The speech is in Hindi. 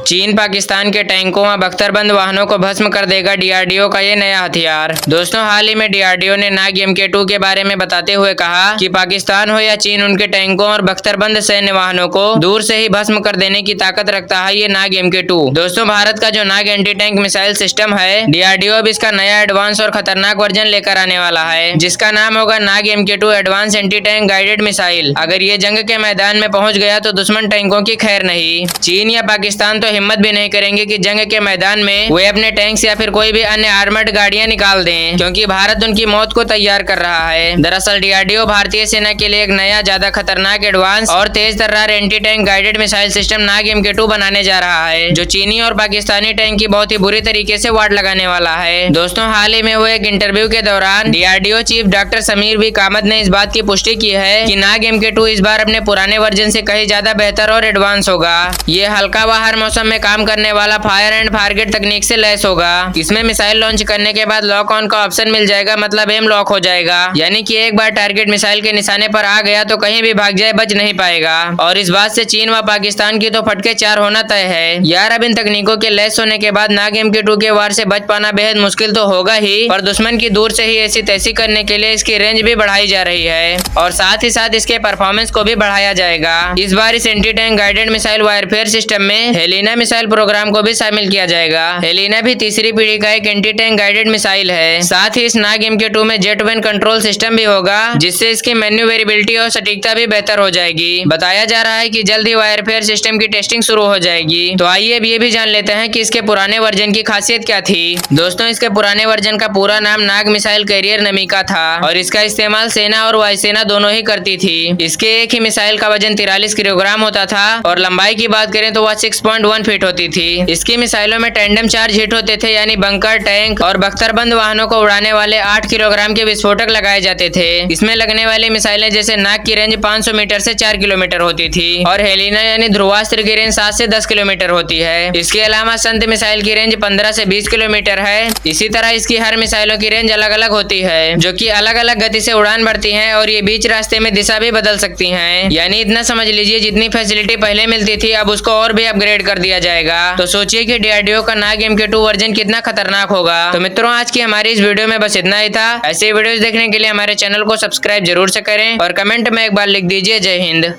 चीन पाकिस्तान के टैंकों व बख्तरबंद वाहनों को भस्म कर देगा डीआरडीओ का ये नया हथियार। दोस्तों, हाल ही में डीआरडीओ ने नाग MK2 के बारे में बताते हुए कहा कि पाकिस्तान हो या चीन, उनके टैंकों और बख्तरबंद सैन्य वाहनों को दूर से ही भस्म कर देने की ताकत रखता है ये नाग MK2। दोस्तों, भारत का जो नाग एंटी टैंक मिसाइल सिस्टम है, डीआरडीओ अब इसका नया एडवांस और खतरनाक वर्जन लेकर आने वाला है, जिसका नाम होगा नाग MK2 advance anti tank guided missile. अगर ये जंग के मैदान में पहुंच गया तो दुश्मन टैंकों की खैर नहीं। चीन या पाकिस्तान तो हिम्मत भी नहीं करेंगे कि जंग के मैदान में वे अपने टैंक्स या फिर कोई भी अन्य आर्मर्ड गाड़ियां निकाल दें, क्योंकि भारत उनकी मौत को तैयार कर रहा है। दरअसल डीआरडीओ भारतीय सेना के लिए एक नया ज्यादा खतरनाक एडवांस और तेज तर्रार anti tank guided missile system Nag MK2 बनाने जा रहा है, जो चीनी और पाकिस्तानी टैंक की बहुत ही बुरी तरीके से वाट लगाने वाला है। दोस्तों, हाल ही में हुए एक इंटरव्यू के दौरान DRDO chief doctor Samir B Kamat ने इस बात की पुष्टि की है कि नाग MK2 इस बार अपने पुराने वर्जन से कहीं ज्यादा बेहतर और एडवांस होगा। ये हल्का व हर मौसम में काम करने वाला फायर एंड फारगेट तकनीक से लैस होगा। इसमें मिसाइल लॉन्च करने के बाद लॉक ऑन का ऑप्शन मिल जाएगा, मतलब एम लॉक हो जाएगा, यानी कि एक बार टारगेट मिसाइल के निशाने पर आ गया तो कहीं भी भाग जाए बच नहीं पाएगा। और इस बात से चीन व पाकिस्तान की तो फटके 4 होना तय है यार। अब इन तकनीकों के लैस होने के बाद नाग MK2 के वार से बच पाना बेहद मुश्किल तो होगा ही, पर दुश्मन की दूर से ही ऐसी तैसी करने के लिए इसकी रेंज भी बढ़ाई जा रही है और साथ ही साथ इसके परफॉर्मेंस को भी बढ़ाया जाएगा। इस बार इस anti tank guided missile warfare system में हेलिना मिसाइल प्रोग्राम को भी शामिल किया जाएगा। हेलिना भी तीसरी पीढ़ी का एक एंटी टैंक गाइडेड मिसाइल है। साथ ही इस नाग MK2 में जेट वेन कंट्रोल सिस्टम भी होगा, जिससे इसकी मैन्युवेरेबिलिटी और सटीकता भी बेहतर हो जाएगी। बताया जा रहा है कि जल्द ही वायरफेयर सिस्टम की टेस्टिंग शुरू हो जाएगी। तो आइए अब ये भी जान लेते हैं कि इसके पुराने वर्जन की खासियत क्या थी। दोस्तों, इसके पुराने वर्जन का पूरा नाम नाग मिसाइल कैरियर नमिका था और इसका इस्तेमाल सेना और वायुसेना दोनों ही करती थी। इसके एक ही मिसाइल का वजन 43 किलोग्राम होता था और लंबाई की बात करें तो वह 6.1 फीट होती थी। इसकी मिसाइलों में टैंडम चार्ज हिट होते थे, यानी बंकर, टैंक और बख्तरबंद वाहनों को उड़ाने वाले 8 किलोग्राम के विस्फोटक लगाए जाते थे। इसमें लगने वाली मिसाइलें जैसे नाग की रेंज 500 मीटर से 4 किलोमीटर होती थी और हेलिना यानी ध्रुवास्त्र की रेंज 7 से 10 किलोमीटर होती है। इसके अलावा संत मिसाइल की रेंज 15 से 20 किलोमीटर है। इसी तरह इसकी हर मिसाइलों की रेंज अलग अलग होती है, जो कि अलग अलग गति से उड़ान भरती हैं और ये बीच रास्ते में दिशा भी बदल सकती हैं। यानी इतना समझ लीजिए, जितनी फैसिलिटी पहले मिलती थी अब उसको और भी अपग्रेड कर दिया जाएगा। तो सोचिए कि डीआरडीओ का नाग MK2 वर्जन कितना खतरनाक होगा। तो मित्रों, आज की हमारी इस वीडियो में बस इतना ही था। ऐसे वीडियोस देखने के लिए हमारे चैनल को सब्सक्राइब जरूर से करें और कमेंट में एक बार लिख दीजिए जय हिंद।